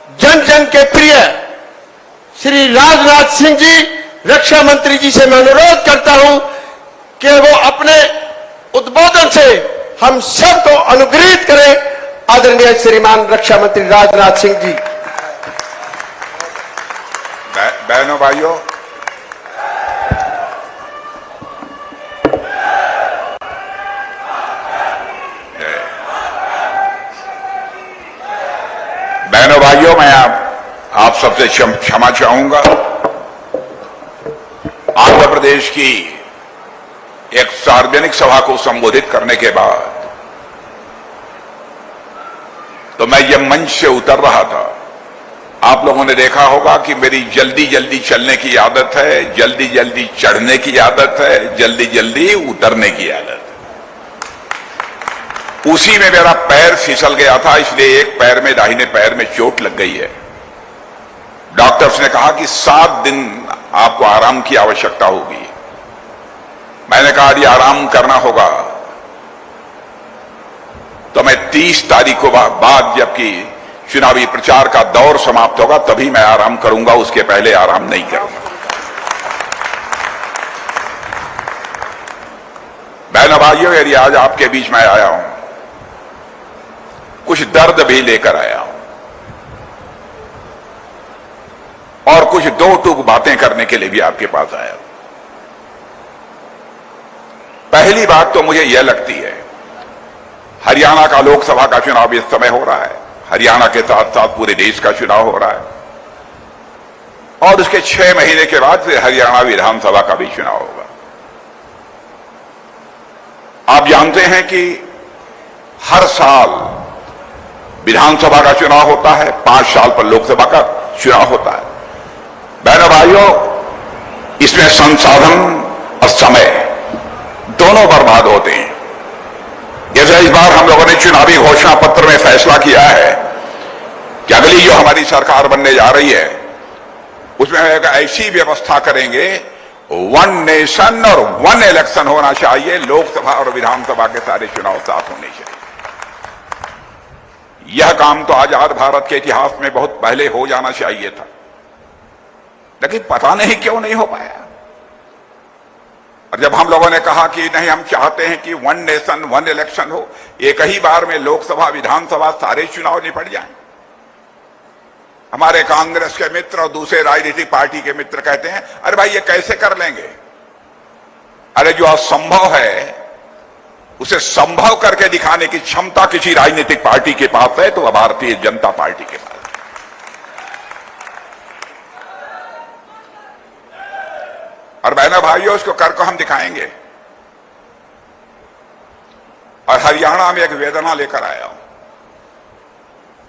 जन जन के प्रिय श्री राजनाथ सिंह जी, रक्षा मंत्री जी से मैं अनुरोध करता हूं कि वो अपने उद्बोधन से हम सबको अनुग्रहित करें। आदरणीय श्रीमान रक्षा मंत्री राजनाथ सिंह जी। बहनों भाइयों, मैं आप सबसे क्षमा चाहूंगा। आंध्र प्रदेश की एक सार्वजनिक सभा को संबोधित करने के बाद तो मैं यह मंच से उतर रहा था। आप लोगों ने देखा होगा कि मेरी जल्दी जल्दी चलने की आदत है, जल्दी जल्दी चढ़ने की आदत है, जल्दी जल्दी उतरने की आदत है। उसी में मेरा पैर फिसल गया था, इसलिए एक पैर में, दाहिने पैर में चोट लग गई है। डॉक्टर्स ने कहा कि 7 दिन आपको आराम की आवश्यकता होगी। मैंने कहा यदि आराम करना होगा तो मैं 30 तारीख को बाद, जबकि चुनावी प्रचार का दौर समाप्त होगा, तभी मैं आराम करूंगा, उसके पहले आराम नहीं करूंगा। बहनों भाइयों, यदि आज आपके बीच में आया हूं, कुछ दर्द भी लेकर आया हूं और कुछ दो टूक बातें करने के लिए भी आपके पास आया हूं। पहली बात तो मुझे यह लगती है, हरियाणा का लोकसभा का चुनाव इस समय हो रहा है, हरियाणा के साथ साथ पूरे देश का चुनाव हो रहा है और उसके 6 महीने के बाद फिर हरियाणा विधानसभा का भी चुनाव होगा। आप जानते हैं कि हर साल विधानसभा का चुनाव होता है, 5 साल पर लोकसभा का चुनाव होता है। बहनों भाइयों, इसमें संसाधन और समय दोनों बर्बाद होते हैं। जैसे इस बार हम लोगों ने चुनावी घोषणा पत्र में फैसला किया है कि अगली जो हमारी सरकार बनने जा रही है उसमें हम एक ऐसी व्यवस्था करेंगे, 1 नेशन और 1 इलेक्शन होना चाहिए। लोकसभा और विधानसभा के सारे चुनाव साथ होने चाहिए। यह काम तो आजाद भारत के इतिहास में बहुत पहले हो जाना चाहिए था, लेकिन पता नहीं क्यों नहीं हो पाया। और जब हम लोगों ने कहा कि नहीं, हम चाहते हैं कि 1 नेशन 1 इलेक्शन हो, एक ही बार में लोकसभा विधानसभा सारे चुनाव निपट जाएं, हमारे कांग्रेस के मित्र और दूसरे राजनीतिक पार्टी के मित्र कहते हैं अरे भाई ये कैसे कर लेंगे। अरे जो असंभव है उसे संभव करके दिखाने की क्षमता किसी राजनीतिक पार्टी के पास है तो वह भारतीय जनता पार्टी के पास। और बहनों भाइयों, उसको कर को हम दिखाएंगे। और हरियाणा में एक वेदना लेकर आया हूं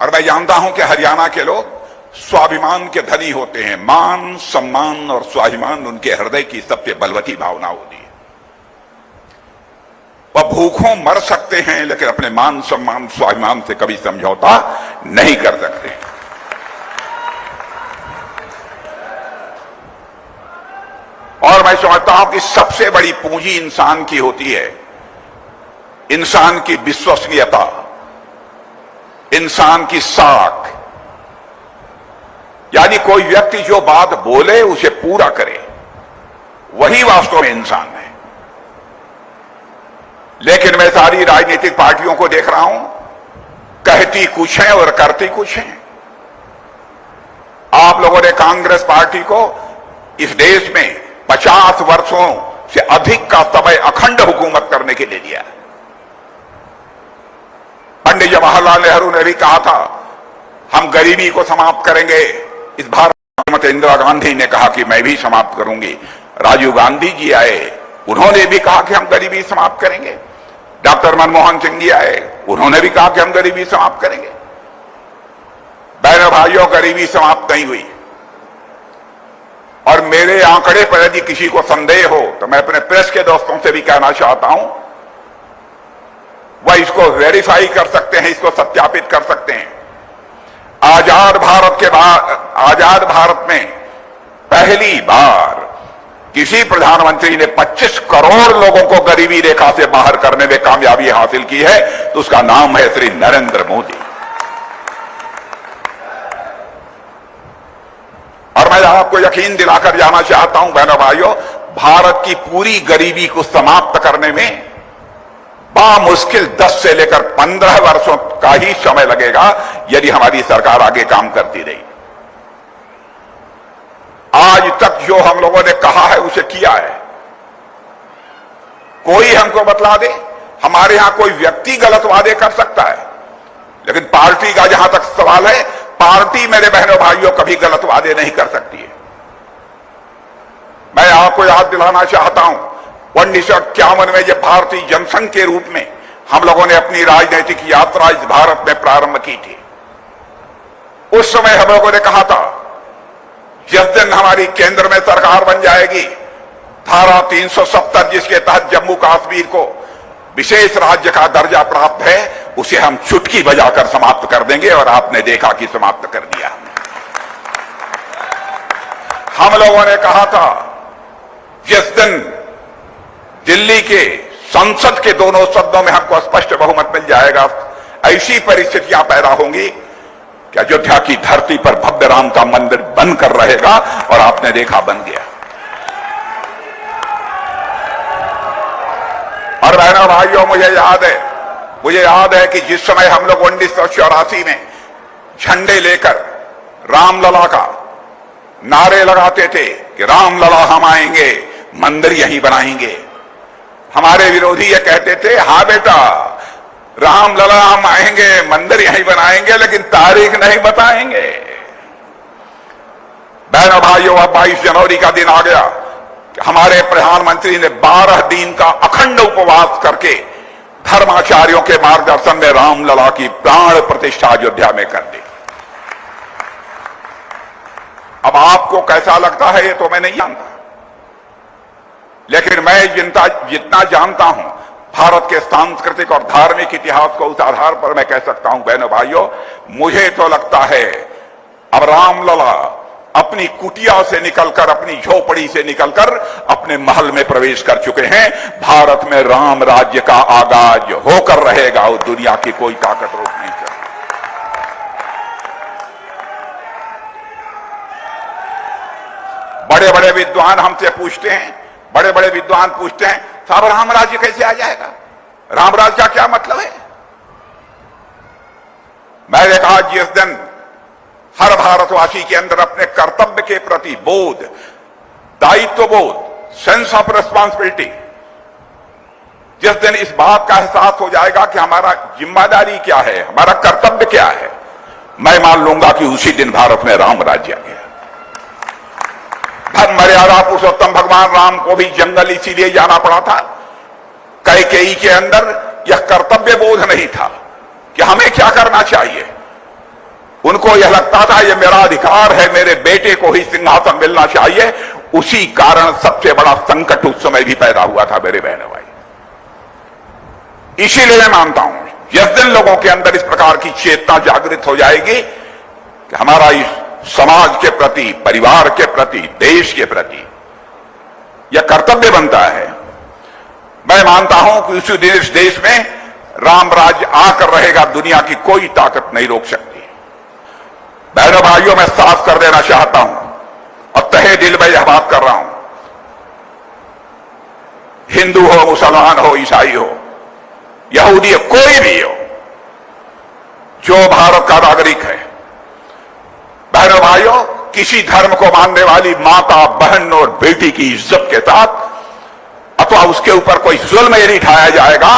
और मैं जानता हूं कि हरियाणा के लोग स्वाभिमान के धनी होते हैं। मान, सम्मान और स्वाभिमान उनके हृदय की सबसे बलवती भावना होती है। वह भूखों मर सकते हैं लेकिन अपने मान, सम्मान, स्वाभिमान से कभी समझौता नहीं कर सकते। और मैं समझता हूं कि सबसे बड़ी पूंजी इंसान की होती है, इंसान की विश्वसनीयता, इंसान की साख। यानी कोई व्यक्ति जो बात बोले उसे पूरा करे, वही वास्तव में इंसान है। लेकिन मैं सारी राजनीतिक पार्टियों को देख रहा हूं, कहती कुछ है और करती कुछ है। आप लोगों ने कांग्रेस पार्टी को इस देश में 50 वर्षों से अधिक का समय अखंड हुकूमत करने के लिए दिया। पंडित जवाहरलाल नेहरू ने भी कहा था हम गरीबी को समाप्त करेंगे। इस भारत में इंदिरा गांधी ने कहा कि मैं भी समाप्त करूंगी। राजीव गांधी जी आए, उन्होंने भी कहा कि हम गरीबी समाप्त करेंगे। डॉक्टर मनमोहन सिंह जी आए, उन्होंने भी कहा कि हम गरीबी समाप्त करेंगे। बहनों भाइयों, गरीबी समाप्त नहीं हुई। और मेरे आंकड़े पर यदि किसी को संदेह हो तो मैं अपने प्रेस के दोस्तों से भी कहना चाहता हूं, वह इसको वेरीफाई कर सकते हैं, इसको सत्यापित कर सकते हैं। आजाद भारत में पहली बार किसी प्रधानमंत्री ने 25 करोड़ लोगों को गरीबी रेखा से बाहर करने में कामयाबी हासिल की है तो उसका नाम है श्री नरेंद्र मोदी। मैं आपको यकीन दिलाकर जाना चाहता हूं बहनों भाइयों, भारत की पूरी गरीबी को समाप्त करने में बामुश्किल 10 से लेकर 15 वर्षों का ही समय लगेगा यदि हमारी सरकार आगे काम करती रही। आज तक जो हम लोगों ने कहा है उसे किया है। कोई हमको बतला दे, हमारे यहां कोई व्यक्ति गलत वादे कर सकता है, लेकिन पार्टी का जहां तक सवाल है, पार्टी मेरे बहनों भाइयों कभी गलत वादे नहीं कर सकती है। मैं आपको याद दिलाना चाहता हूं, 1951 में जब भारतीय जनसंघ के रूप में हम लोगों ने अपनी राजनीतिक यात्रा इस भारत में प्रारंभ की थी, उस समय हम लोगों ने कहा था जिस दिन हमारी केंद्र में सरकार बन जाएगी, धारा 370 जिसके तहत जम्मू कश्मीर को विशेष राज्य का दर्जा प्राप्त है, उसे हम चुटकी बजाकर समाप्त कर देंगे। और आपने देखा कि समाप्त कर दिया। हम लोगों ने कहा था जिस दिन दिल्ली के संसद के दोनों सदनों में हमको स्पष्ट बहुमत मिल जाएगा, ऐसी परिस्थितियां पैदा होंगी कि अयोध्या की धरती पर भव्य राम का मंदिर बनकर रहेगा। और आपने देखा बन गया। और बहनों भाइयों, मुझे याद है कि जिस समय हम लोग 1984 में झंडे लेकर रामलला का नारे लगाते थे कि रामलला हम आएंगे, मंदिर यहीं बनाएंगे, हमारे विरोधी ये कहते थे हाँ बेटा रामलला हम आएंगे, मंदिर यहीं बनाएंगे, लेकिन तारीख नहीं बताएंगे। बहनों भाइयों, अब 22 जनवरी का दिन आ गया। हमारे प्रधानमंत्री ने 12 दिन का अखंड उपवास करके धर्माचार्यों के मार्गदर्शन में रामलला की प्राण प्रतिष्ठा अयोध्या में कर दी। अब आपको कैसा लगता है ये तो मैं नहीं जानता, लेकिन मैं जितना जानता हूं भारत के सांस्कृतिक और धार्मिक इतिहास को, उस आधार पर मैं कह सकता हूं बहनों भाइयों, मुझे तो लगता है अब रामलला अपनी कुटिया से निकलकर, अपनी झोपड़ी से निकलकर अपने महल में प्रवेश कर चुके हैं। भारत में राम राज्य का आगाज होकर रहेगा और दुनिया की कोई ताकत रोक नहीं सकती। बड़े बड़े विद्वान हमसे पूछते हैं, बड़े बड़े विद्वान पूछते हैं साहब राम राज्य कैसे आ जाएगा, राम राज्य का क्या मतलब है। मैंने कहा जिस दिन हर भारतवासी के अंदर अपने कर्तव्य के प्रति बोध, दायित्व बोध, सेंस ऑफ रिस्पॉन्सिबिलिटी, जिस दिन इस बात का एहसास हो जाएगा कि हमारा जिम्मेदारी क्या है, हमारा कर्तव्य क्या है, मैं मान लूंगा कि उसी दिन भारत में राम राज्य आ गया। धर्म मर्यादा पुरुषोत्तम भगवान राम को भी जंगल इसीलिए जाना पड़ा था, कैकेयी के अंदर यह कर्तव्य बोध नहीं था कि हमें क्या करना चाहिए। उनको यह लगता था यह मेरा अधिकार है, मेरे बेटे को ही सिंहासन मिलना चाहिए। उसी कारण सबसे बड़ा संकट उस समय भी पैदा हुआ था मेरे बहनों भाई। इसीलिए मैं मानता हूं जिस दिन लोगों के अंदर इस प्रकार की चेतना जागृत हो जाएगी कि हमारा इस समाज के प्रति, परिवार के प्रति, देश के प्रति यह कर्तव्य बनता है, मैं मानता हूं कि उसी दिन इस देश में राम राज्य आकर रहेगा, दुनिया की कोई ताकत नहीं रोक सकती। बहनों भाइयों, मैं साफ कर देना चाहता हूं और तहे दिल में यह बात कर रहा हूं, हिंदू हो, मुसलमान हो, ईसाई हो, यहूदी हो, कोई भी हो, जो भारत का नागरिक है, बहनों भाइयों, किसी धर्म को मानने वाली माता, बहन और बेटी की इज्जत के साथ अथवा उसके ऊपर कोई जुल्म यदि ढाया जाएगा,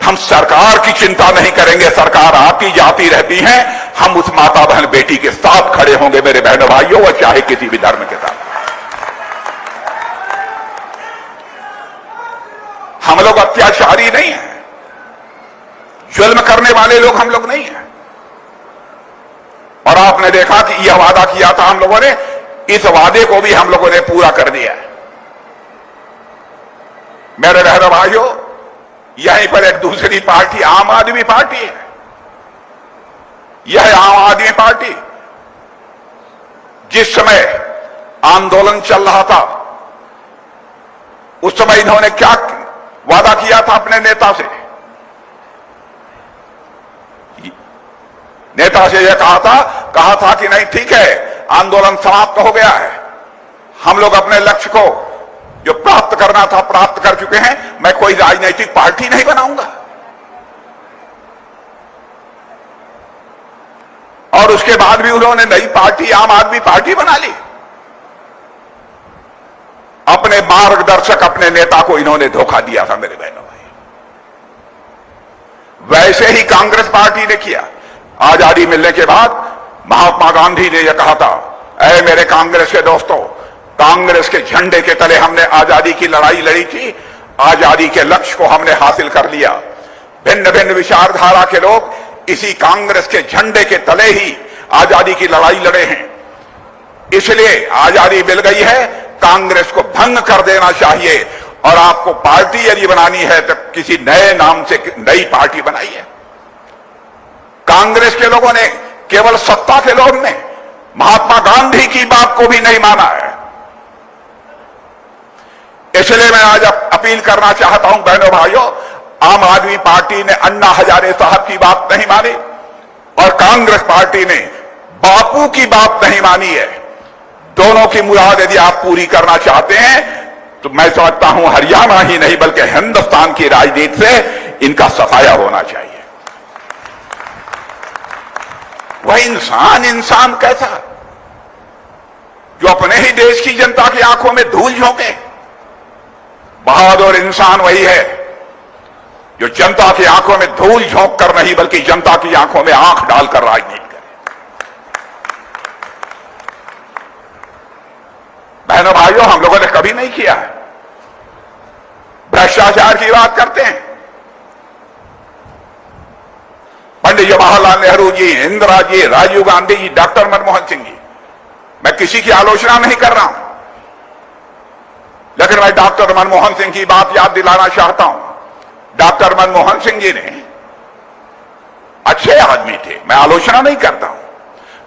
हम सरकार की चिंता नहीं करेंगे, सरकार आती जाती रहती है, हम उस माता बहन बेटी के साथ खड़े होंगे मेरे बहनों भाइयों, वह चाहे किसी भी धर्म के साथ। हम लोग अत्याचारी नहीं हैं, जुल्म करने वाले लोग हम लोग नहीं हैं। और आपने देखा कि यह वादा किया था हम लोगों ने, इस वादे को भी हम लोगों ने पूरा कर दिया है मेरे बहनों भाइयों। यहीं पर एक दूसरी पार्टी आम आदमी पार्टी है, यह आम आदमी पार्टी जिस समय आंदोलन चल रहा था उस समय इन्होंने क्या वादा किया था अपने नेता से, नेता से यह कहा था कि नहीं ठीक है, आंदोलन समाप्त हो गया है। हम लोग अपने लक्ष्य को जो प्राप्त करना था प्राप्त कर चुके हैं। मैं कोई राजनीतिक पार्टी नहीं बनाऊंगा और उसके बाद भी उन्होंने नई पार्टी आम आदमी पार्टी बना ली। अपने मार्गदर्शक अपने नेता को इन्होंने धोखा दिया था मेरे बहनों भाई। वैसे ही कांग्रेस पार्टी ने किया। आजादी मिलने के बाद महात्मा गांधी ने यह कहा था, ऐ मेरे कांग्रेस के दोस्तों, कांग्रेस के झंडे के तले हमने आजादी की लड़ाई लड़ी थी, आजादी के लक्ष्य को हमने हासिल कर लिया। भिन्न भिन्न विचारधारा के लोग इसी कांग्रेस के झंडे के तले ही आजादी की लड़ाई लड़े हैं। इसलिए आजादी मिल गई है, कांग्रेस को भंग कर देना चाहिए और आपको पार्टी यदि बनानी है तो किसी नए नाम से नई पार्टी बनाइए। कांग्रेस के लोगों ने, केवल सत्ता के लोग ने महात्मा गांधी की बात को भी नहीं माना है। इसलिए मैं आज अपील करना चाहता हूं बहनों भाइयों, आम आदमी पार्टी ने अन्ना हजारे साहब की बात नहीं मानी और कांग्रेस पार्टी ने बापू की बात नहीं मानी है। दोनों की मुराद यदि आप पूरी करना चाहते हैं तो मैं समझता हूं हरियाणा ही नहीं बल्कि हिंदुस्तान की राजनीति से इनका सफाया होना चाहिए। वह इंसान कैसा जो अपने ही देश की जनता की आंखों में धूल झोंके? बहादुर इंसान वही है जो जनता की आंखों में धूल झोंक कर नहीं बल्कि जनता की आंखों में आंख डालकर राजनीति करे। बहनों भाइयों, हम लोगों ने कभी नहीं किया है। भ्रष्टाचार की बात करते हैं। पंडित जवाहरलाल नेहरू जी, इंदिरा जी, राजीव गांधी जी, डॉक्टर मनमोहन सिंह जी, मैं किसी की आलोचना नहीं कर रहा हूं, लेकिन मैं डॉक्टर मनमोहन सिंह की बात याद दिलाना चाहता हूं। डॉक्टर मनमोहन सिंह जी ने अच्छे आदमी थे, मैं आलोचना नहीं करता हूं।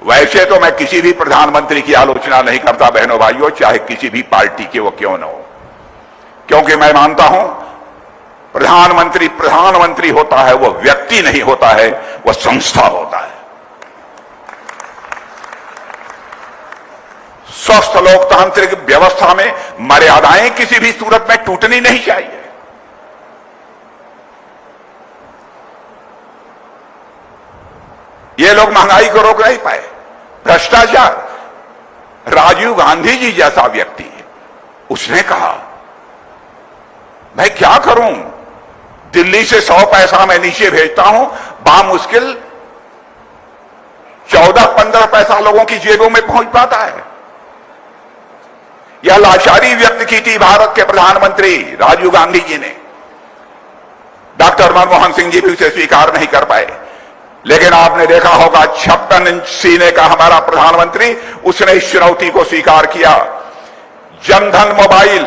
वैसे तो मैं किसी भी प्रधानमंत्री की आलोचना नहीं करता बहनों भाइयों, चाहे किसी भी पार्टी के वो क्यों न हो, क्योंकि मैं मानता हूं प्रधानमंत्री होता है, वो व्यक्ति नहीं होता है, वो संस्था होता है। स्वस्थ लोकतांत्रिक व्यवस्था में मर्यादाएं किसी भी सूरत में टूटनी नहीं चाहिए। ये लोग महंगाई को रोक नहीं पाए। भ्रष्टाचार, राजीव गांधी जी जैसा व्यक्ति, उसने कहा मैं क्या करूं, दिल्ली से 100 पैसा मैं नीचे भेजता हूं, बामुश्किल 14-15 पैसा लोगों की जेबों में पहुंच पाता है। यह लाचारी व्यक्त की थी भारत के प्रधानमंत्री राजीव गांधी जी ने। डॉक्टर मनमोहन सिंह जी भी उसे स्वीकार नहीं कर पाए। लेकिन आपने देखा होगा 56 इंच सीने का हमारा प्रधानमंत्री, उसने इस चुनौती को स्वीकार किया। जनधन मोबाइल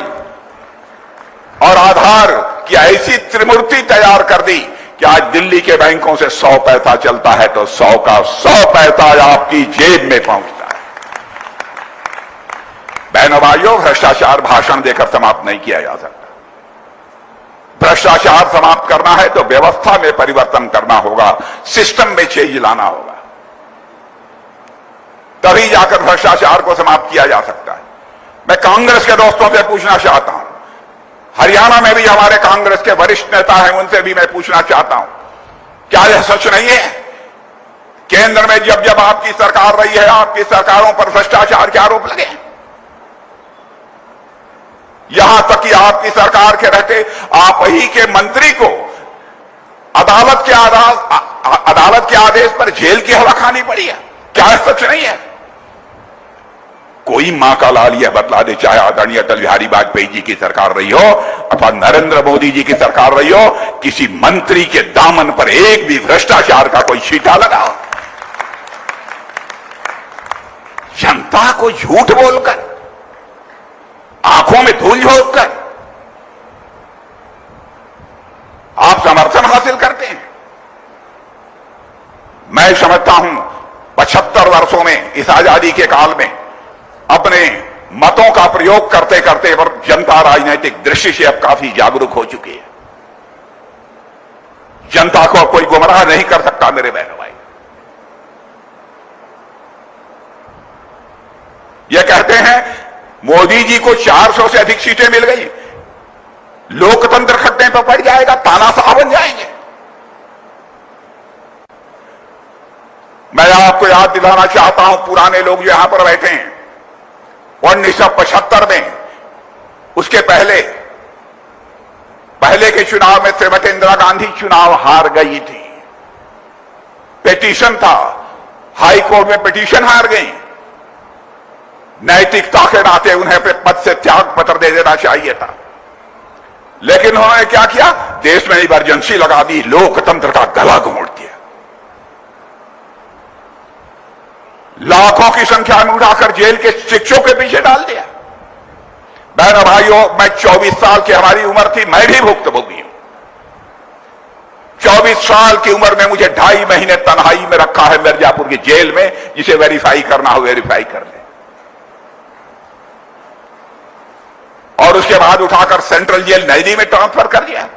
और आधार की ऐसी त्रिमूर्ति तैयार कर दी कि आज दिल्ली के बैंकों से 100 पैसा चलता है तो 100 का 100 पैसा आपकी जेब में पहुंचता है। बहनों भाइयों, भ्रष्टाचार भाषण देकर समाप्त नहीं किया जा सकता। भ्रष्टाचार समाप्त करना है तो व्यवस्था में परिवर्तन करना होगा, सिस्टम में चेंज लाना होगा, तभी जाकर भ्रष्टाचार को समाप्त किया जा सकता है। मैं कांग्रेस के दोस्तों से पूछना चाहता हूं, हरियाणा में भी हमारे कांग्रेस के वरिष्ठ नेता हैं, उनसे भी मैं पूछना चाहता हूं, क्या यह सच नहीं है? केंद्र में जब जब आपकी सरकार रही है, आपकी सरकारों पर भ्रष्टाचार के आरोप लगे। यहां तक कि आपकी सरकार के रहते आप ही के मंत्री को अदालत के आदेश पर जेल की हवा खानी पड़ी है। क्या सच नहीं है? कोई मां का लाल यह बतला दे, चाहे आदरणीय अटल बिहारी वाजपेयी जी की सरकार रही हो अथवा नरेंद्र मोदी जी की सरकार रही हो, किसी मंत्री के दामन पर एक भी भ्रष्टाचार का कोई छींटा लगा हो? जनता को झूठ बोलकर, आंखों में धूल झोंककर आप समर्थन हासिल करते हैं। मैं समझता हूं 75 वर्षों में, इस आजादी के काल में, अपने मतों का प्रयोग करते करते पर जनता राजनीतिक दृष्टि से अब काफी जागरूक हो चुकी है। जनता को कोई गुमराह नहीं कर सकता मेरे बहनों भाई। ये कहते हैं मोदी जी को 400 से अधिक सीटें मिल गई, लोकतंत्र खड्डे पर पड़ जाएगा, तानाशाह बन जाएंगे। मैं आपको याद दिलाना चाहता हूं, पुराने लोग जो यहां पर बैठे हैं, 1975 में, उसके पहले के चुनाव में श्रीमती इंदिरा गांधी चुनाव हार गई थी। पिटीशन था, हाई कोर्ट में पिटीशन हार गई। नैतिकता के नाते उन्हें पद से त्याग पत्र दे देना चाहिए था, लेकिन उन्होंने क्या किया? देश में इमरजेंसी लगा दी, लोकतंत्र का गला घोंट दिया, लाखों की संख्या में उठाकर जेल के शिक्षकों के पीछे डाल दिया। बहनों भाइयों, मैं 24 साल की हमारी उम्र थी, मैं भी भुक्तभोगी हूं। 24 साल की उम्र में मुझे 2.5 महीने तन्हाई में रखा है मिर्जापुर की जेल में। जिसे वेरीफाई करना हो वेरीफाई कर ले, और उसके बाद उठाकर सेंट्रल जेल नई दिल्ली में ट्रांसफर कर दिया।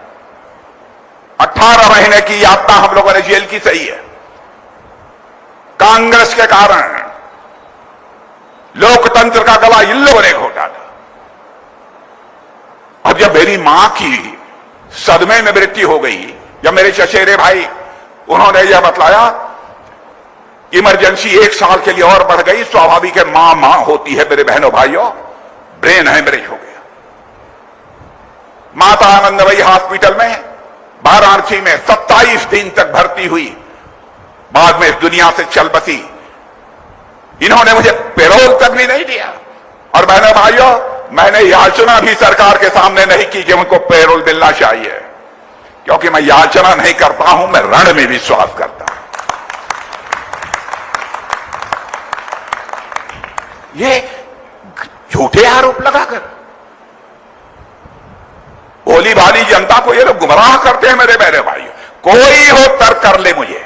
18 महीने की यातना हम लोगों ने जेल की सही है। कांग्रेस के कारण लोकतंत्र का गला इन लोगों ने घोटा था। अब जब मेरी मां की सदमे में मृत्यु हो गई, जब मेरे चचेरे भाई उन्होंने यह बतलाया इमरजेंसी 1 साल के लिए और बढ़ गई, स्वाभाविक है, मां होती है मेरे बहनों भाइयों, ब्रेन हेमरेज हो गया। माता आनंदमयी हॉस्पिटल में वाराणसी में 27 दिन तक भर्ती हुई, बाद में इस दुनिया से चल बसी। इन्होंने मुझे पेरोल तक भी नहीं दिया। और बहनों भाइयों, मैंने याचना भी सरकार के सामने नहीं की कि उनको पेरोल मिलना चाहिए, क्योंकि मैं याचना नहीं करता हूं, मैं रण में विश्वास करता हूं। ये झूठे आरोप लगाकर भोली भाली जनता को ये लोग गुमराह करते हैं। मेरे बहने भाइयों, कोई हो तर्क कर ले मुझे।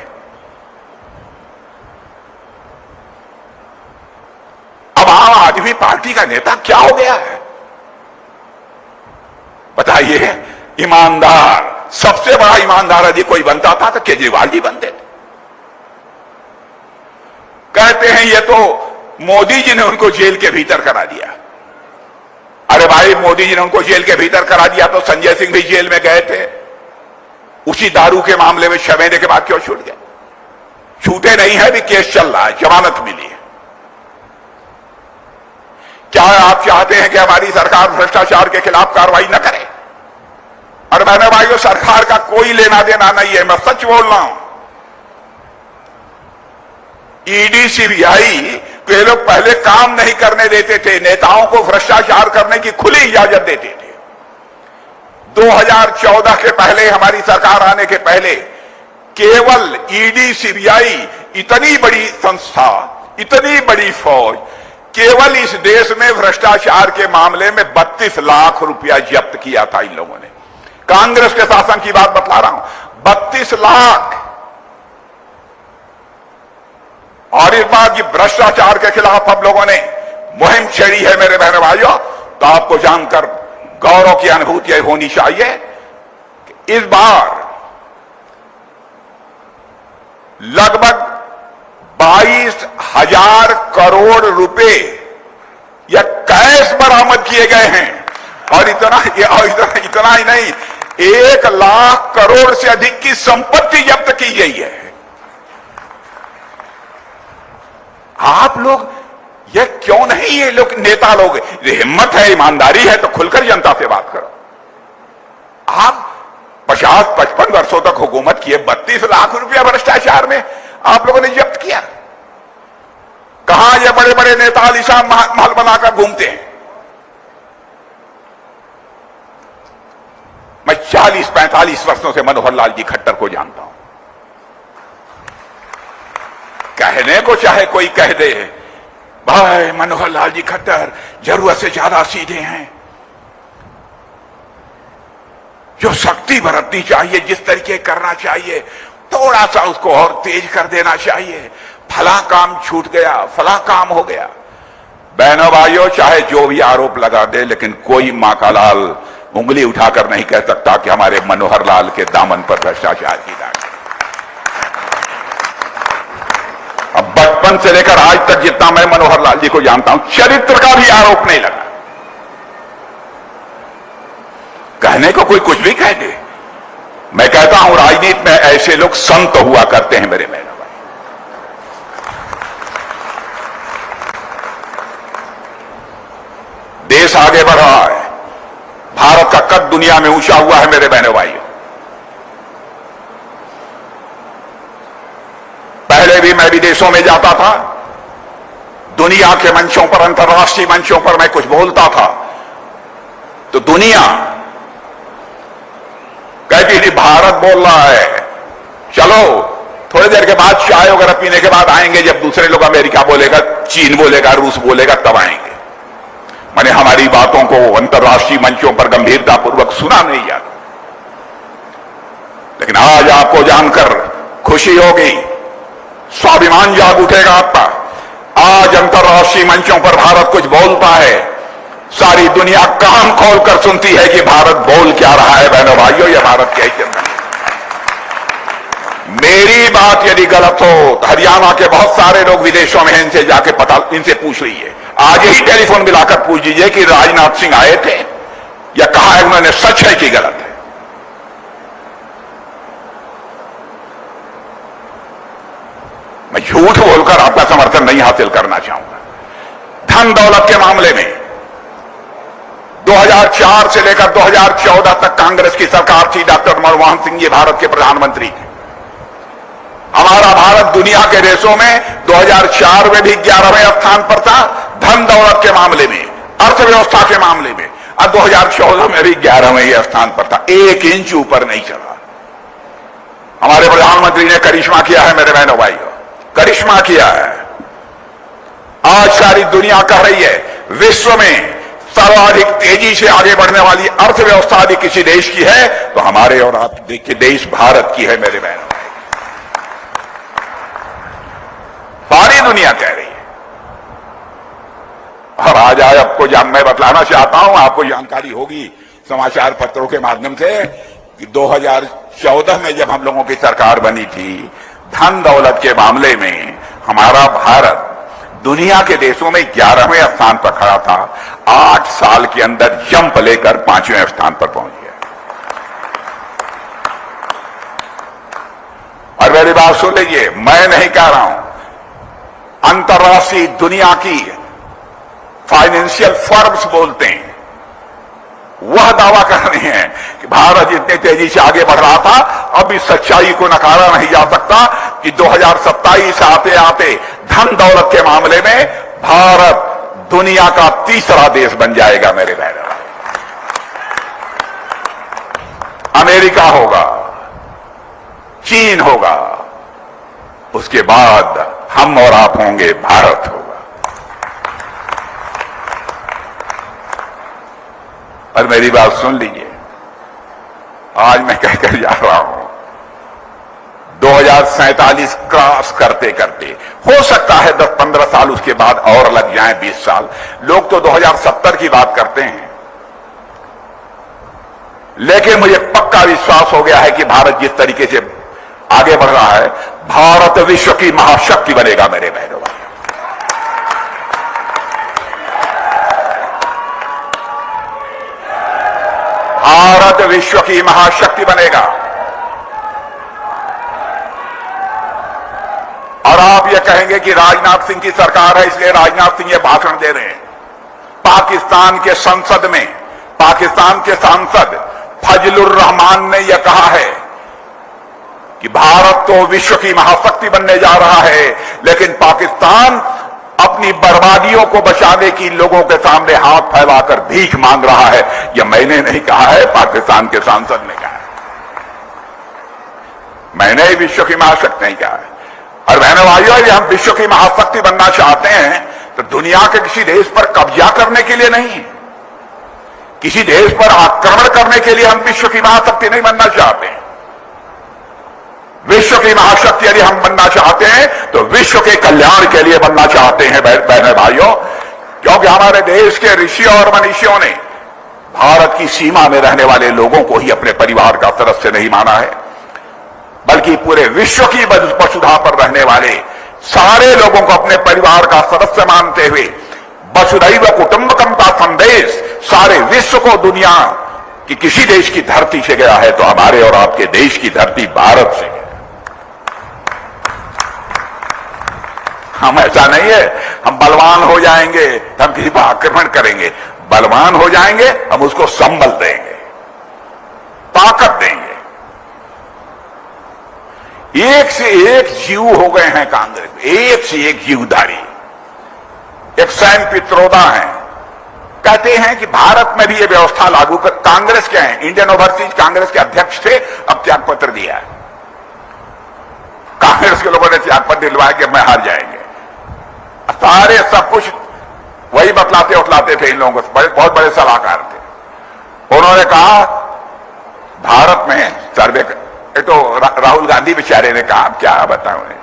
अब आम आदमी पार्टी का नेता क्या हो गया है बताइए? ईमानदार, सबसे बड़ा ईमानदार यदि कोई बनता था तो केजरीवाल जी बनते थे। कहते हैं ये तो मोदी जी ने उनको जेल के भीतर करा दिया। अरे भाई, मोदी जी ने उनको जेल के भीतर करा दिया तो संजय सिंह भी जेल में गए थे। उसी दारू के मामले में 6 महीने के बाद क्यों छूट गए? छूटे नहीं है, भी केस चल रहा है, जमानत मिली है। क्या आप चाहते हैं कि हमारी सरकार भ्रष्टाचार के खिलाफ कार्रवाई न करे? और मैंने भाइयों, सरकार का कोई लेना देना नहीं है, मैं सच बोल रहा हूं। ईडी सीबीआई तो ये लोग पहले काम नहीं करने देते थे, नेताओं को भ्रष्टाचार करने की खुली इजाजत देते थे। 2014 के पहले, हमारी सरकार आने के पहले, केवल ईडी सीबीआई इतनी बड़ी संस्था, इतनी बड़ी फौज, केवल इस देश में भ्रष्टाचार के मामले में 32 लाख रुपया जब्त किया था इन लोगों ने। कांग्रेस के शासन की बात बतला रहा हूं, 32 लाख। और इस बार की भ्रष्टाचार के खिलाफ हम लोगों ने मुहिम छेड़ी है मेरे बहनों भाइयों, तो आपको जानकर गौरव की अनुभूति होनी चाहिए कि इस बार लगभग 22,000 करोड़ रुपए या कैश बरामद किए गए हैं। और इतना ही नहीं, 1 लाख करोड़ से अधिक की संपत्ति जब्त की गई है। आप लोग ये क्यों नहीं, ये लोग नेता लोग, हिम्मत है, ईमानदारी है तो खुलकर जनता से बात करो। आप 50-55 वर्षों तक हुकूमत किए, 32 लाख रुपया भ्रष्टाचार में आप लोगों ने जब्त किया। कहां ये बड़े बड़े नेता आलीशान महल बनाकर घूमते हैं? मैं 40-45 वर्षों से मनोहर लाल जी खट्टर को जानता हूं। कहने को चाहे कोई कह दे, भाई मनोहर लाल जी खट्टर जरूरत से ज्यादा सीधे हैं, जो शक्ति बरतनी चाहिए, जिस तरीके करना चाहिए, थोड़ा सा उसको और तेज कर देना चाहिए। फला काम छूट गया, फला काम हो गया। बहनों भाइयों, चाहे जो भी आरोप लगा दे, लेकिन कोई मां का लाल उंगली उठाकर नहीं कह सकता कि हमारे मनोहर लाल के दामन पर भ्रष्टाचार की दाग। अब बचपन से लेकर आज तक जितना मैं मनोहर लाल जी को जानता हूं, चरित्र का भी आरोप नहीं लगा। कहने को कोई कुछ भी कह दे। मैं कहता हूं राजनीति में ऐसे लोग संत हुआ करते हैं मेरे बहनों भाई। देश आगे बढ़ रहा है, भारत का कद दुनिया में ऊंचा हुआ है मेरे बहनों भाइयों। पहले भी मैं विदेशों में जाता था, दुनिया के मंचों पर, अंतर्राष्ट्रीय मंचों पर मैं कुछ बोलता था तो दुनिया कहती थी भारत बोल रहा है, चलो थोड़ी देर के बाद चाय वगैरह पीने के बाद आएंगे, जब दूसरे लोग अमेरिका बोलेगा, चीन बोलेगा, रूस बोलेगा, तब आएंगे। मैंने हमारी बातों को अंतर्राष्ट्रीय मंचों पर गंभीरतापूर्वक सुना नहीं जाता। लेकिन आज आपको जानकर खुशी होगी, स्वाभिमान जाग उठेगा आपका। आज अंतर्राष्ट्रीय मंचों पर भारत कुछ बोलता है, सारी दुनिया कान खोलकर सुनती है कि भारत बोल क्या रहा है। बहनों भाइयों, यह भारत की हैसियत नहीं। मेरी बात यदि गलत हो तो हरियाणा के बहुत सारे लोग विदेशों में हैं, इनसे जाके पता, इनसे पूछ लीजिए। आज ही टेलीफोन मिलाकर पूछ लीजिए कि राजनाथ सिंह आए थे या कहा है उन्होंने, सच है कि गलत है। मैं झूठ बोलकर आपका समर्थन नहीं हासिल करना चाहूंगा। धन दौलत के मामले में 2004 से लेकर 2014 तक कांग्रेस की सरकार थी, डॉक्टर मनमोहन सिंह जी भारत के प्रधानमंत्री थे। हमारा भारत दुनिया के देशों में 2004 में भी 11वें स्थान पर था धन दौलत के मामले में, अर्थव्यवस्था के मामले में, और 2014 में भी 11वें स्थान पर था, 1 इंच ऊपर नहीं चला। हमारे प्रधानमंत्री ने करिश्मा किया है मेरे बहनों भाइयों, करिश्मा किया है। आज सारी दुनिया कह रही है विश्व में सर्वाधिक तेजी से आगे बढ़ने वाली अर्थव्यवस्था यदि किसी देश की है तो हमारे और आप देखिए देश भारत की है मेरे बहनों। सारी दुनिया कह रही है। और आज आपको मैं बतलाना चाहता हूं, आपको जानकारी होगी समाचार पत्रों के माध्यम से कि 2014 में जब हम लोगों की सरकार बनी थी, धन दौलत के मामले में हमारा भारत दुनिया के देशों में 11वें स्थान पर खड़ा था। 8 साल के अंदर जंप लेकर 5वें स्थान पर पहुंच गया। और मेरी बात सुन लीजिए, मैं नहीं कह रहा हूं, अंतर्राष्ट्रीय दुनिया की फाइनेंशियल फर्म्स बोलते हैं, वह दावा कर रहे हैं कि भारत जितनी तेजी से आगे बढ़ रहा था, अब इस सच्चाई को नकारा नहीं जा सकता कि 2027 आते आते धन दौलत के मामले में भारत दुनिया का तीसरा देश बन जाएगा मेरे बहनों। अमेरिका होगा, चीन होगा, उसके बाद हम और आप होंगे, भारत होगा। और मेरी बात सुन लीजिए, आज मैं कहकर जा रहा हूं 2047 क्रॉस करते करते हो सकता है 10-15 साल उसके बाद और लग जाएं, 20 साल। लोग तो 2070 की बात करते हैं, लेकिन मुझे पक्का विश्वास हो गया है कि भारत जिस तरीके से आगे बढ़ रहा है, भारत विश्व की महाशक्ति बनेगा मेरे बहनों भाई। भारत विश्व की महाशक्ति बनेगा। और आप ये कहेंगे कि राजनाथ सिंह की सरकार है इसलिए राजनाथ सिंह ये भाषण दे रहे हैं। पाकिस्तान के संसद में पाकिस्तान के सांसद फजलुर रहमान ने यह कहा है कि भारत तो विश्व की महाशक्ति बनने जा रहा है, लेकिन पाकिस्तान अपनी बर्बादियों को बचाने की लोगों के सामने हाथ फैलाकर भीख मांग रहा है। यह मैंने नहीं कहा है, पाकिस्तान के सांसद ने कहा है। मैंने विश्व की महाशक्ति नहीं कहा है। और बहनों भाइयों, यदि हम विश्व की महाशक्ति बनना चाहते हैं तो दुनिया के किसी देश पर कब्जा करने के लिए नहीं, किसी देश पर आक्रमण करने के लिए हम विश्व की महाशक्ति नहीं बनना चाहते हैं। विश्व की महाशक्ति यदि हम बनना चाहते हैं तो विश्व के कल्याण के लिए बनना चाहते हैं बहनों भाइयों, क्योंकि हमारे देश के ऋषियों और मनीषियों ने भारत की सीमा में रहने वाले लोगों को ही अपने परिवार का सदस्य नहीं माना है, बल्कि पूरे विश्व की वसुधा पर रहने वाले सारे लोगों को अपने परिवार का सदस्य मानते हुए वसुधैव कुटुंबकम का संदेश सारे विश्व को, दुनिया की किसी देश की धरती से गया है तो हमारे और आपके देश की धरती भारत से है। हम ऐसा नहीं है हम बलवान हो जाएंगे हम किसी पर आक्रमण करेंगे, बलवान हो जाएंगे हम उसको संबल देंगे, ताकत देंगे। एक से एक जीव हो गए हैं कांग्रेस में, एक से एक जीवधारी। एक सैम पित्रोदा है, कहते हैं कि भारत में भी ये व्यवस्था लागू कर। कांग्रेस के हैं, इंडियन ओवरसीज कांग्रेस के अध्यक्ष थे, अब त्याग पत्र दिया है। कांग्रेस के लोगों ने त्याग पत्र दिलवाया कि मैं हार जाएंगे। सारे सब कुछ वही बतलाते उतलाते थे इन लोगों को, बहुत बड़े सलाहकार थे। उन्होंने कहा भारत में सर्वे, तो राहुल गांधी बेचारे ने कहा क्या बताऊं उन्हें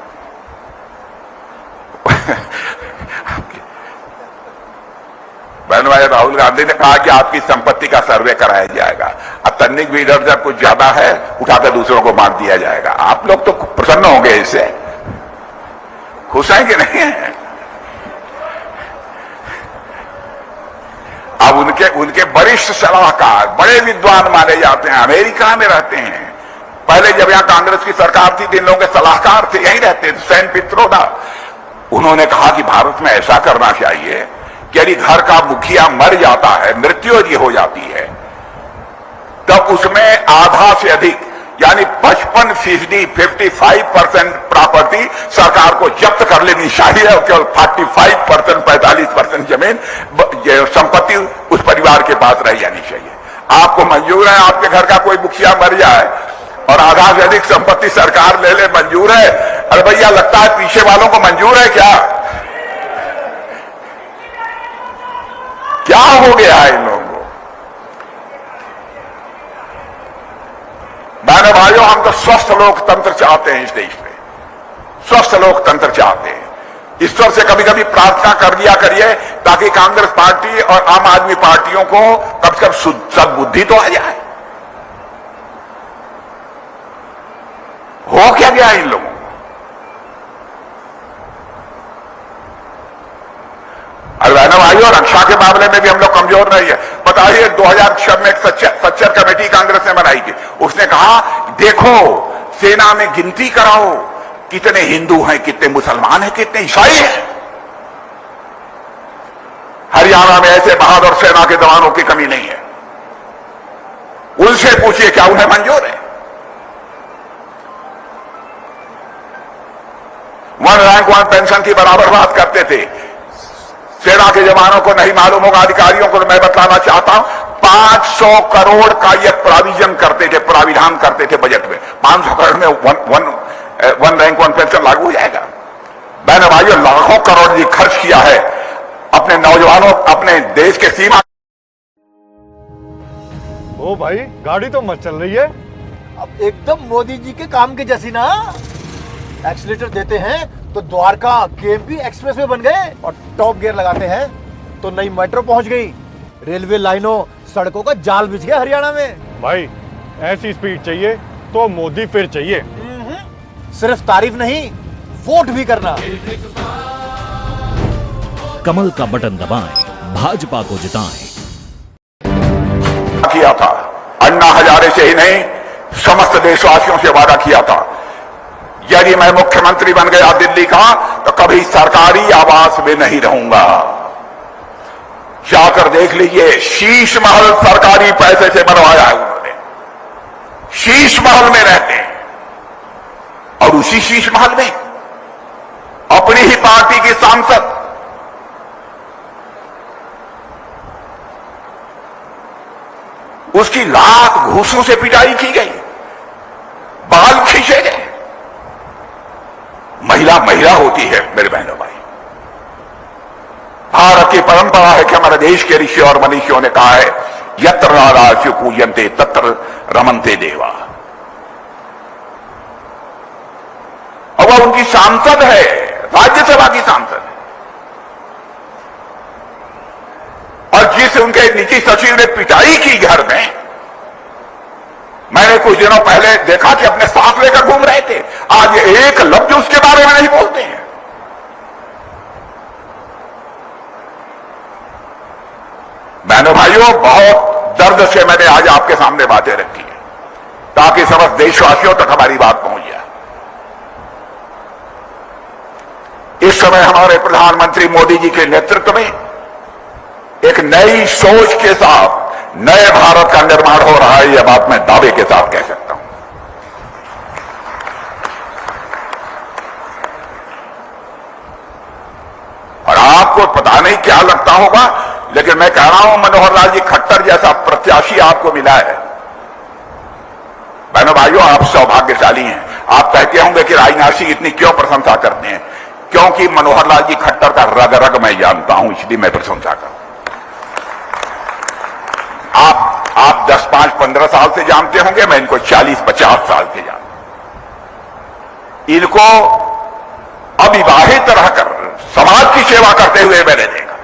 बहन भाई, राहुल गांधी ने कहा कि आपकी संपत्ति का सर्वे कराया जाएगा, अब तन्निक भी इधर उधर कुछ ज्यादा है उठाकर दूसरों को बांट दिया जाएगा। आप लोग तो प्रसन्न होंगे इससे, खुश हैं कि नहीं है? अब उनके वरिष्ठ सलाहकार, बड़े विद्वान माने जाते हैं, अमेरिका में रहते हैं। पहले जब यहां कांग्रेस की सरकार थी, इन लोगों के सलाहकार थे, यहीं रहते थे, सैम पित्रोदा। उन्होंने कहा कि भारत में ऐसा करना चाहिए कि यदि घर का मुखिया मर जाता है, मृत्यु यदि हो जाती है, तब उसमें आधा से अधिक यानी 55% प्रॉपर्टी सरकार को जब्त कर लेनी चाहिए और केवल 45% जमीन संपत्ति उस परिवार के पास रह जानी चाहिए। आपको मंजूर है आपके घर का कोई मुखिया मर जाए और आधा से अधिक संपत्ति सरकार ले ले, मंजूर है? अरे भैया, लगता है पीछे वालों को मंजूर है क्या? क्या हो गया है इन लोगों को? बहनों भाइयों, हम तो स्वस्थ लोकतंत्र चाहते हैं इस देश में, स्वस्थ लोकतंत्र चाहते हैं। ईश्वर से कभी कभी प्रार्थना कर लिया करिए ताकि कांग्रेस पार्टी और आम आदमी पार्टियों को कब से कब सद्बुद्धि तो आ जाए। हो क्या गया इन लोगों को? अरे बहनों भाइयों, रक्षा के मामले में भी हम लोग कमजोर नहीं है। बताइए, 2006 में एक सच्चर कमेटी कांग्रेस ने बनाई थी, उसने कहा देखो सेना में गिनती कराओ, कितने हिंदू हैं, कितने मुसलमान हैं, कितने ईसाई हैं। हरियाणा में ऐसे बहादुर सेना के जवानों की कमी नहीं है। उनसे पूछिए क्या उन्हें मंजूर है? वन रैंक वन पेंशन की बराबर बात करते थे। सेना के जवानों को नहीं मालूम होगा, अधिकारियों को मैं बताना चाहता हूं, 500 करोड़ का यह प्राविजन करते थे, प्राविधान करते थे बजट में। 500 करोड़ में वन रैंक वन पेंशन लागू हो जाएगा। बहनों भाइयों, लाखों करोड़ जी खर्च किया है अपने नौजवानों, अपने देश के सीमा। ओ भाई, गाड़ी तो मस्त चल रही है। अब एकदम मोदी जी के काम के जैसी ना। एक्सीलेटर देते हैं तो द्वारका केएमपी एक्सप्रेस वे बन गए और टॉप गियर लगाते हैं तो नई मेट्रो पहुंच गई। रेलवे लाइनों, सड़कों का जाल बिछ गया हरियाणा में। भाई, ऐसी स्पीड चाहिए तो मोदी फिर चाहिए। सिर्फ तारीफ नहीं, वोट भी करना। कमल का बटन दबाएं, भाजपा को जिताएं। किया था अन्ना हजारे से ही नहीं, समस्त देशवासियों से वादा किया था, यदि मैं मुख्यमंत्री बन गया दिल्ली का तो कभी सरकारी आवास में नहीं रहूंगा। जाकर देख लीजिए, शीश महल सरकारी पैसे से बनवाया है उन्होंने। शीश महल में रहते हैं और उसी शीश महल में अपनी ही पार्टी की सांसद उसकी लात घूसों से पिटाई की गई, बाल खींचे गए। महिला महिला होती है मेरे बहनों भाई। भारत की परंपरा है कि हमारे देश के ऋषि और मनीषियों ने कहा है, यत्र नाराजु पूजन्ते तत्र रमन्ते देवा। और वह उनकी सांसद है, राज्यसभा की सांसद है। और जिस उनके निजी सचिव ने पिटाई की घर में, मैंने कुछ दिनों पहले देखा कि अपने साथ लेकर घूम रहे थे। आज एक लफ्ज उसके बारे में नहीं बोलते हैं। बहनों भाइयों, बहुत दर्द से मैंने आज आपके सामने बातें रखी है ताकि समस्त देशवासियों तक हमारी बात पहुंच जाए। इस समय हमारे प्रधानमंत्री मोदी जी के नेतृत्व में एक नई सोच के साथ नए भारत का निर्माण हो रहा है, यह बात मैं दावे के साथ कह सकता हूं। और आपको पता नहीं क्या लगता होगा, लेकिन मैं कह रहा हूं मनोहर लाल जी खट्टर जैसा प्रत्याशी आपको मिला है। बहनों भाइयों, आप सौभाग्यशाली हैं। आप कहते होंगे कि राजनाथ सिंह इतनी क्यों प्रशंसा करते हैं? क्योंकि मनोहर लाल जी खट्टर का रग रग मैं जानता हूं, इसलिए मैं प्रशंसा करता हूं। आप 10, 5, 15 साल से जानते होंगे, मैं इनको 40, 50 साल से जानता हूं। इनको अविवाहित रहकर समाज की सेवा करते हुए मैंने देखा।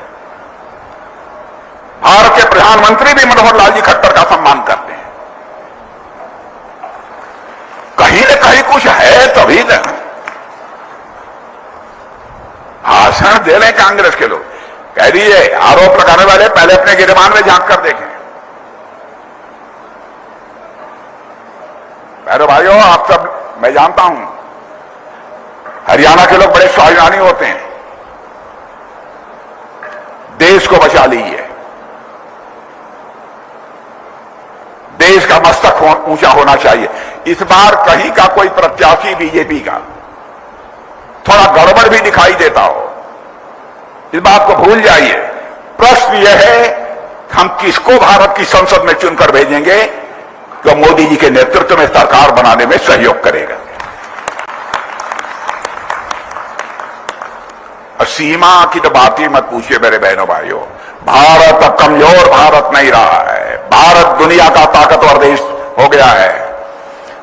भारत के प्रधानमंत्री भी मनोहर लाल जी खट्टर का सम्मान करते हैं। कहीं न कहीं कुछ है तभी ना। भाषण दे रहे कांग्रेस के लोग, कह दीजिए आरोप लगाने वाले पहले अपने गिरबान में झांक कर देखें। मेरे भाइयों, आप सब, मैं जानता हूं हरियाणा के लोग बड़े स्वाभिमानी होते हैं। देश को बचा लीजिए, देश का मस्तक ऊंचा होना चाहिए। इस बार कहीं का कोई प्रत्याशी बीजेपी का थोड़ा गड़बड़ भी दिखाई देता हो, इस बात को भूल जाइए। प्रश्न यह है हम किसको भारत की संसद में चुनकर भेजेंगे कि मोदी जी के नेतृत्व में सरकार बनाने में सहयोग करेगा। और सीमा की तो बात ही मत पूछिए मेरे बहनों भाइयों। भारत अब कमजोर भारत नहीं रहा है। भारत दुनिया का ताकतवर देश हो गया है।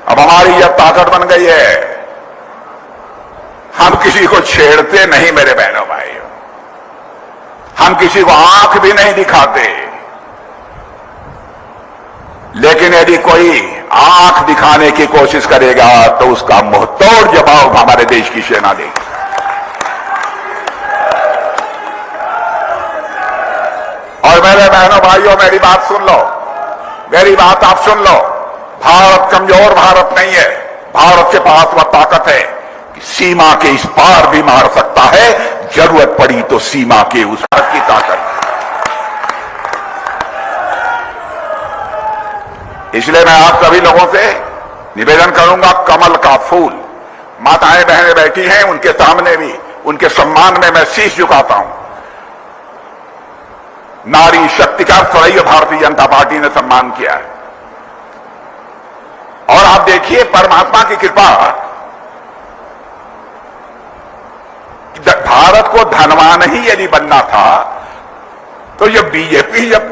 अब हमारी यह ताकत बन गई है, हम किसी को छेड़ते नहीं मेरे बहनों भाइयों। हम किसी को आंख भी नहीं दिखाते, लेकिन यदि कोई आंख दिखाने की कोशिश करेगा तो उसका मुंहतोड़ जवाब हमारे देश की सेना देगी। और मेरे बहनों भाइयों, मेरी बात सुन लो, मेरी बात आप सुन लो। भारत कमजोर भारत नहीं है। भारत के पास वह ताकत है कि सीमा के इस पार भी मार सकता है, जरूरत पड़ी तो सीमा के उस पार की ताकत। इसलिए मैं आप सभी लोगों से निवेदन करूंगा, कमल का फूल, माताएं बहनें बैठी हैं, उनके सामने भी उनके सम्मान में मैं शीश झुकाता हूं। नारी शक्ति का सदैव भारतीय जनता पार्टी ने सम्मान किया है। और आप देखिए परमात्मा की कृपा, भारत को धनवान ही यदि बनना था तो ये बीजेपी जब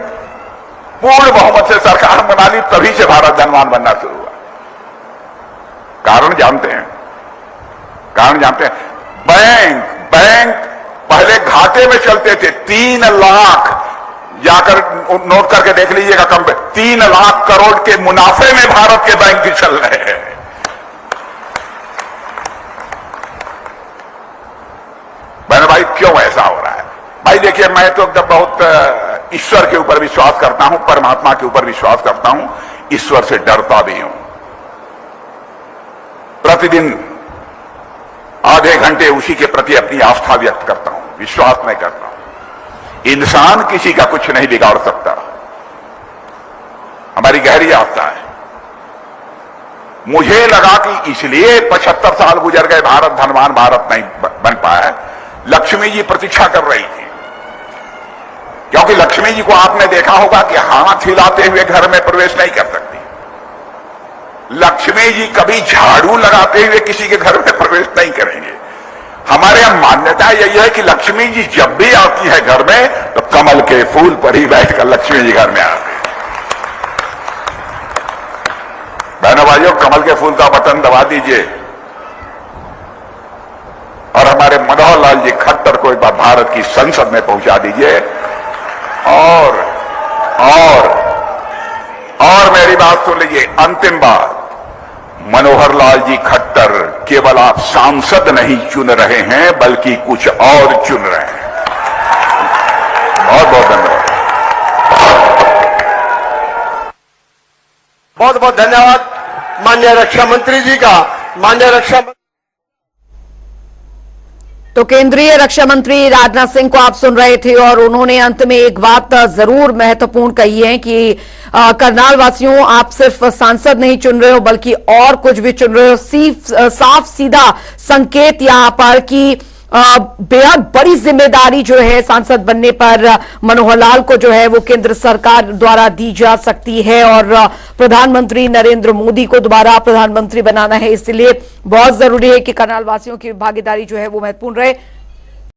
पूर्ण बहुमत से सरकार बना ली तभी से भारत धनवान बनना शुरू हुआ। कारण जानते हैं, कारण जानते हैं। बैंक पहले घाटे में चलते थे। 3 लाख, जाकर नोट करके देख लीजिएगा, कम 3 लाख करोड़ के मुनाफे में भारत के बैंक भी चल रहे हैं। मैंने भाई क्यों ऐसा हो रहा है? भाई देखिए, मैं तो जब बहुत ईश्वर के ऊपर विश्वास करता हूं, परमात्मा के ऊपर विश्वास करता हूं, ईश्वर से डरता भी हूं। प्रतिदिन आधे घंटे उसी के प्रति अपनी आस्था व्यक्त करता हूं, विश्वास मैं करता हूं। इंसान किसी का कुछ नहीं बिगाड़ सकता, हमारी गहरी आस्था है। मुझे लगा कि इसलिए 75 साल गुजर गए, भारत धनवान भारत नहीं बन पाया। लक्ष्मी जी प्रतीक्षा कर रही थी, क्योंकि लक्ष्मी जी को आपने देखा होगा कि हाथ हिलाते हुए घर में प्रवेश नहीं कर सकती। लक्ष्मी जी कभी झाड़ू लगाते हुए किसी के घर में प्रवेश नहीं करेंगे। हमारे यहां मान्यता यही है कि लक्ष्मी जी जब भी आती है घर में तो कमल के फूल पर ही बैठकर लक्ष्मी जी घर में आते हैं। बहनों भाइयों, कमल के फूल का बटन दबा दीजिए और हमारे मनोहर लाल जी खट्टर को एक बार भारत की संसद में पहुंचा दीजिए। और मेरी बात सुन लीजिए, अंतिम बात, मनोहर लाल जी खट्टर केवल आप सांसद नहीं चुन रहे हैं, बल्कि कुछ और चुन रहे हैं। बहुत बहुत धन्यवाद। बहुत बहुत धन्यवाद माननीय रक्षा मंत्री जी का। माननीय रक्षा तो केंद्रीय रक्षा मंत्री राजनाथ सिंह को आप सुन रहे थे और उन्होंने अंत में एक बात जरूर महत्वपूर्ण कही है कि करनाल वासियों, आप सिर्फ सांसद नहीं चुन रहे हो बल्कि और कुछ भी चुन रहे हो। साफ सीधा संकेत यहां पर कि बेहद बड़ी जिम्मेदारी जो है सांसद बनने पर मनोहर लाल को जो है वो केंद्र सरकार द्वारा दी जा सकती है और प्रधानमंत्री नरेंद्र मोदी को दोबारा प्रधानमंत्री बनाना है। इसलिए बहुत जरूरी है कि करनाल वासियों की भागीदारी जो है वो महत्वपूर्ण रहे।